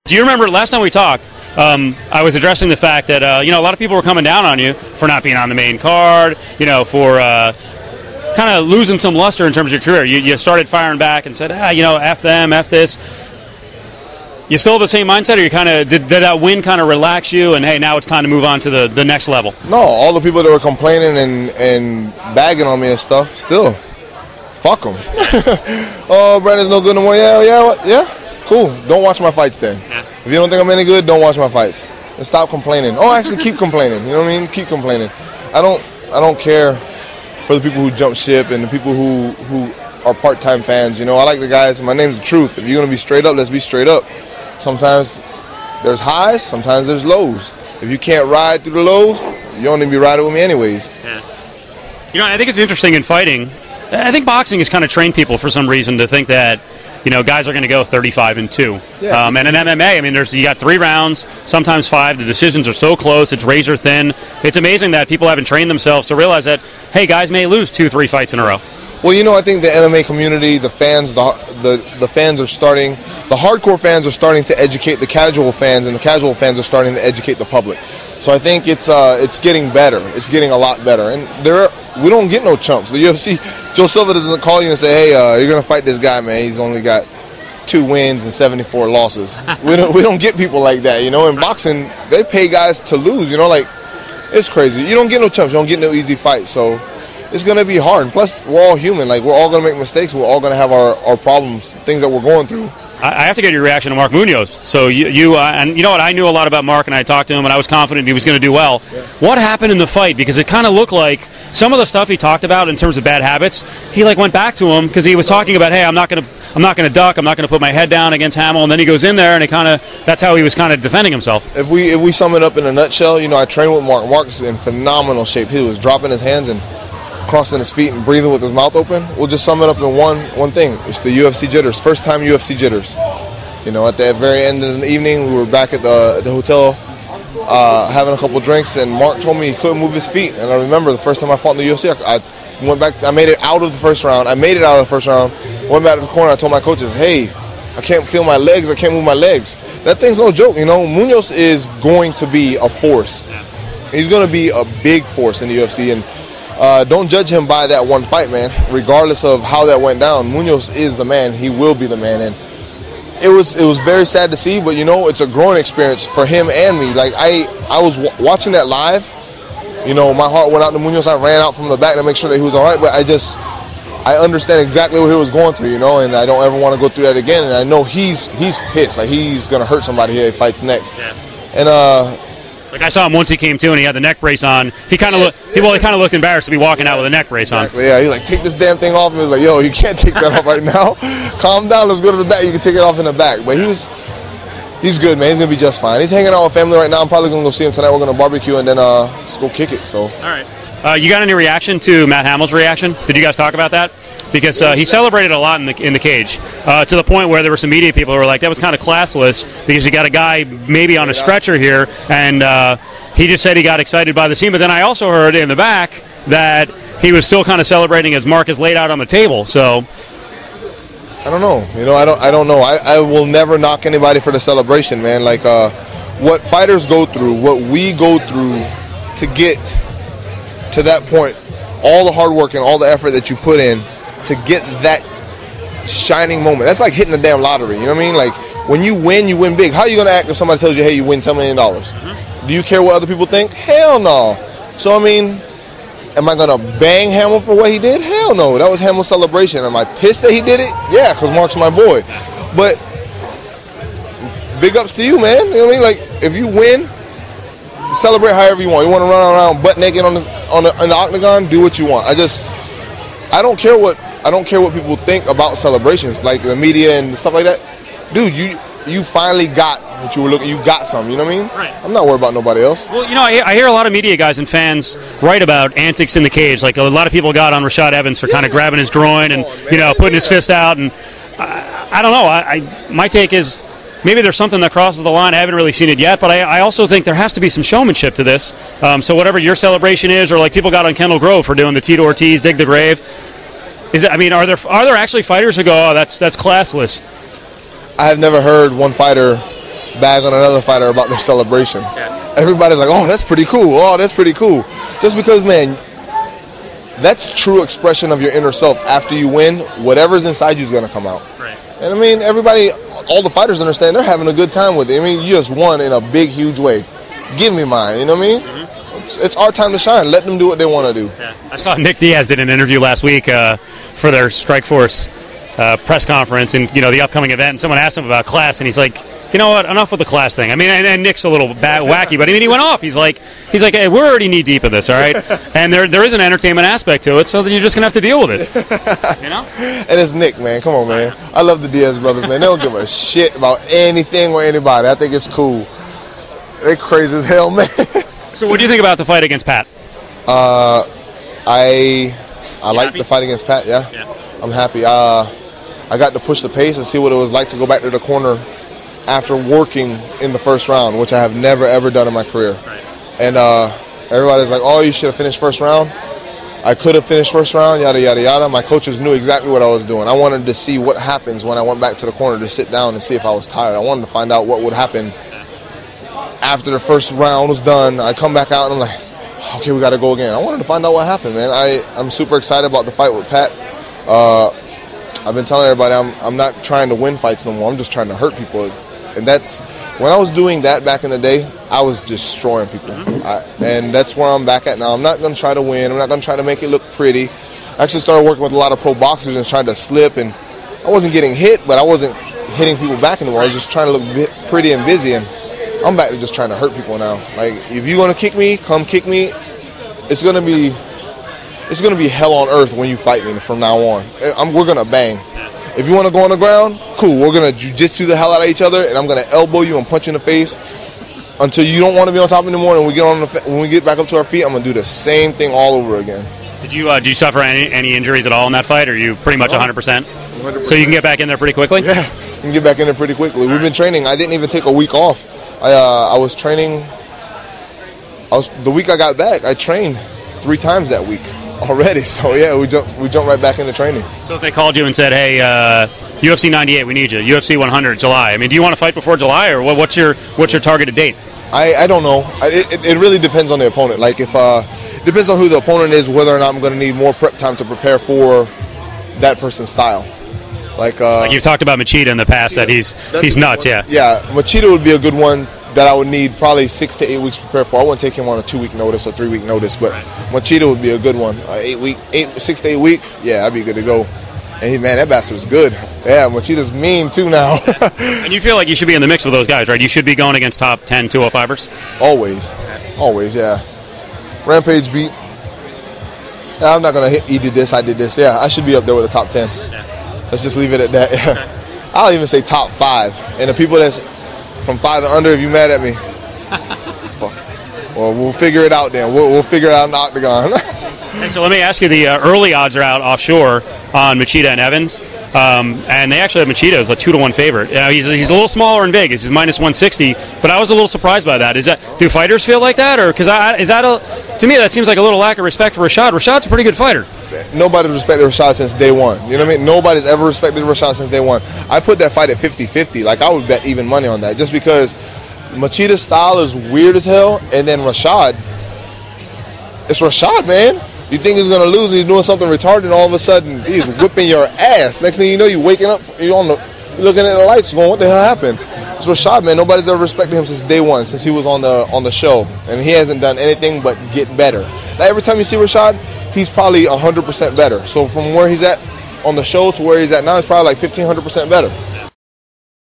Do you remember last time we talked, I was addressing the fact that, a lot of people were coming down on you for not being on the main card, for kind of losing some luster in terms of your career. You started firing back and said, F them, F this. You still have the same mindset, or you kind of did that win kind of relax you, and hey, now it's time to move on to the next level? No, all the people that were complaining and bagging on me and stuff, still, fuck them. Oh, Brandon's no good no more. Yeah. Cool. Don't watch my fights then. Yeah. If you don't think I'm any good, don't watch my fights. And stop complaining. Oh, actually, keep complaining. You know what I mean? Keep complaining. I don't care for the people who jump ship and the people who are part-time fans. I like the guys. My name's the Truth. If you're gonna be straight up, let's be straight up. Sometimes there's highs, sometimes there's lows. If you can't ride through the lows, you don't need to be riding with me anyways. Yeah. I think it's interesting in fighting. I think boxing has kind of trained people for some reason to think that, guys are going to go 35-2. Yeah. And in MMA, you got 3 rounds, sometimes 5. The decisions are so close, it's razor thin. It's amazing that people haven't trained themselves to realize that, hey, guys may lose 2-3 fights in a row. Well, I think the MMA community, the fans, the fans are starting, the hardcore fans are starting to educate the casual fans, and the casual fans are starting to educate the public. So I think it's getting better. It's getting a lot better. And we don't get no chumps. The UFC, Joe Silva doesn't call you and say, hey, you're going to fight this guy, man. He's only got 2 wins and 74 losses. We don't get people like that, In boxing, they pay guys to lose, it's crazy. You don't get no chumps. You don't get no easy fights. So it's going to be hard. And plus, we're all human. We're all going to make mistakes. We're all going to have our problems, things that we're going through. I have to get your reaction to Mark Munoz. So and you know what? I knew a lot about Mark, and I talked to him, and I was confident he was going to do well. Yeah. What happened in the fight? Because it kind of looked like some of the stuff he talked about in terms of bad habits. He went back to him because he was talking about, hey, I'm not going to duck. I'm not going to put my head down against Hamill. And then he goes in there, and that's how he was kind of defending himself. If we sum it up in a nutshell, I trained with Mark. Mark's in phenomenal shape. He was dropping his hands and crossing his feet and breathing with his mouth open. We'll just sum it up in one thing. It's the UFC jitters. First time UFC jitters. At the very end of the evening, we were back at the hotel having a couple drinks, and Mark told me he couldn't move his feet. And I remember the first time I fought in the UFC, I went back. I made it out of the first round. Went back to the corner. I told my coaches, hey, I can't feel my legs. I can't move my legs. That thing's no joke. Munoz is going to be a force. He's going to be a big force in the UFC, and don't judge him by that one fight, man. Regardless of how that went down, Munoz is the man. He will be the man. And it was very sad to see, but it's a growing experience for him and me. I was watching that live. My heart went out to Munoz. I ran out from the back to make sure that he was all right. But I understand exactly what he was going through, and I don't ever want to go through that again. And I know he's pissed. He's gonna hurt somebody here if he fights next. Yeah. And I saw him once he came to, and he had the neck brace on. He kind of looked embarrassed to be walking out with a neck brace on. Yeah, he's take this damn thing off. And he was like, yo, you can't take that off right now. Calm down. Let's go to the back. You can take it off in the back. But he's good, man. He's gonna be just fine. He's hanging out with family right now. I'm probably gonna go see him tonight. We're gonna barbecue and then just go kick it. So. All right. You got any reaction to Matt Hamill's reaction? Did you guys talk about that? Because he celebrated a lot in the cage, to the point where there were some media people who were like, that was kind of classless because you got a guy maybe on a stretcher here, and he just said he got excited by the scene. But then I also heard in the back that he was still kind of celebrating as Mark is laid out on the table. So I don't know. I don't know. I will never knock anybody for the celebration, man. What fighters go through, what we go through to get to that point, all the hard work and all the effort that you put in to get that shining moment. That's like hitting the damn lottery. You know what I mean? When you win big. How are you going to act if somebody tells you, hey, you win $10 million? Mm-hmm. Do you care what other people think? Hell no. So, am I going to bang Hamill for what he did? Hell no. That was Hamill's celebration. Am I pissed that he did it? Yeah, because Mark's my boy. But big ups to you, man. You know what I mean? If you win, celebrate however you want. You want to run around butt naked in the octagon? Do what you want. I don't care what people think about celebrations, like the media and stuff like that. Dude, you finally got what you were looking. You got something. You know what I mean? Right. I'm not worried about nobody else. Well, I hear a lot of media guys and fans write about antics in the cage. Like a lot of people got on Rashad Evans for kind of grabbing his groin and putting his fist out. And I don't know. My take is maybe there's something that crosses the line. I haven't really seen it yet, but I also think there has to be some showmanship to this. So whatever your celebration is, or people got on Kendall Grove for doing the Tito Ortiz dig the grave. Are there actually fighters who go, oh, that's classless? I have never heard one fighter bag on another fighter about their celebration. Yeah. Everybody's like, oh, that's pretty cool. Oh, that's pretty cool. Just because, man, that's true expression of your inner self. After you win, whatever's inside you is going to come out. Right. And I mean, everybody, all the fighters understand they're having a good time with it. I mean, you just won in a big, huge way. Give me mine, you know what I mean? Mm-hmm. It's our time to shine. Let them do what they want to do. Yeah. I saw Nick Diaz did an interview last week for their Strikeforce press conference and, the upcoming event. And someone asked him about class, and he's like, you know what, enough with the class thing. I mean, and Nick's a little wacky, but I mean, he went off. He's like, hey, we're already knee deep in this, all right? And there is an entertainment aspect to it, so then you're just going to have to deal with it, And it's Nick, man. Come on, man. I love the Diaz brothers, man. They don't give a shit about anything or anybody. I think it's cool. They're crazy as hell, man. So what do you think about the fight against Pat? I like the fight against Pat, yeah. I'm happy. I got to push the pace and see what it was like to go back to the corner after working in the first round, which I have never, ever done in my career. Right. And everybody's like, oh, you should have finished first round. I could have finished first round, yada, yada, yada. My coaches knew exactly what I was doing. I wanted to see what happens when I went back to the corner to sit down and see if I was tired. I wanted to find out what would happen after the first round was done. I come back out and I'm like, okay, we got to go again. I wanted to find out what happened, man. I'm super excited about the fight with Pat. I've been telling everybody I'm not trying to win fights no more. I'm just trying to hurt people. And that's, when I was doing that back in the day, I was destroying people. And that's where I'm back at now. I'm not going to try to win. I'm not going to try to make it look pretty. I actually started working with a lot of pro boxers and trying to slip. And I wasn't getting hit, but I wasn't hitting people back anymore. I was just trying to look pretty and busy. And I'm back to just trying to hurt people now. Like, if you're going to kick me, come kick me. It's going to be hell on earth when you fight me from now on. We're going to bang. If you want to go on the ground, cool. We're going to jiu-jitsu the hell out of each other, and I'm going to elbow you and punch you in the face until you don't want to be on top anymore. And when we get back up to our feet, I'm going to do the same thing all over again. Did you suffer any injuries at all in that fight, or are you pretty much 100%? 100%? So you can get back in there pretty quickly? Yeah, you can get back in there pretty quickly. We've been training. I didn't even take a week off. I was training. The week I got back, I trained 3 times that week already. So yeah, we jumped right back into training. So if they called you and said, hey, UFC 98, we need you. UFC 100, July. I mean, do you want to fight before July, or what's your targeted date? I don't know. It really depends on the opponent. Like, if it depends on who the opponent is, whether or not I'm going to need more prep time to prepare for that person's style. Like you've talked about Machida in the past, that he's nuts. Yeah, Machida would be a good one that I would need probably 6 to 8 weeks to prepare for. I wouldn't take him on a 2-week notice or 3-week notice, but Machida would be a good one. 6 to 8 week, yeah, I'd be good to go. And that bastard's good. Yeah, Machida's mean too now. And you feel like you should be in the mix with those guys, right? You should be going against top 10 205ers? Always, yeah. Rampage beat. I'm not going to hit, he did this, I did this. Yeah, I should be up there with the top 10. Yeah. Let's just leave it at that. Yeah. I'll even say top 5. And the people that's from 5 and under, if you mad at me, fuck. Well, we'll figure it out then. We'll figure it out in the octagon. Hey, so let me ask you, the early odds are out offshore on Machida and Evans, and they actually have Machida as a 2-1 favorite. He's a little smaller in Vegas. He's minus 160, but I was a little surprised by that. Do fighters feel like that, or to me that seems like a little lack of respect for Rashad? Rashad's a pretty good fighter. Nobody's respected Rashad since day one. You know what I mean? Nobody's ever respected Rashad since day one. I put that fight at 50-50. Like, I would bet even money on that, just because Machida's style is weird as hell, and then Rashad, it's Rashad, man. You think he's going to lose, he's doing something retarded, and all of a sudden he's whipping your ass. Next thing you know, you're waking up, you're looking at the lights going, what the hell happened? It's Rashad, man. Nobody's ever respected him since day one, since he was on the show. And he hasn't done anything but get better. Like, every time you see Rashad, he's probably 100% better. So from where he's at on the show to where he's at now, he's probably like 1,500% better.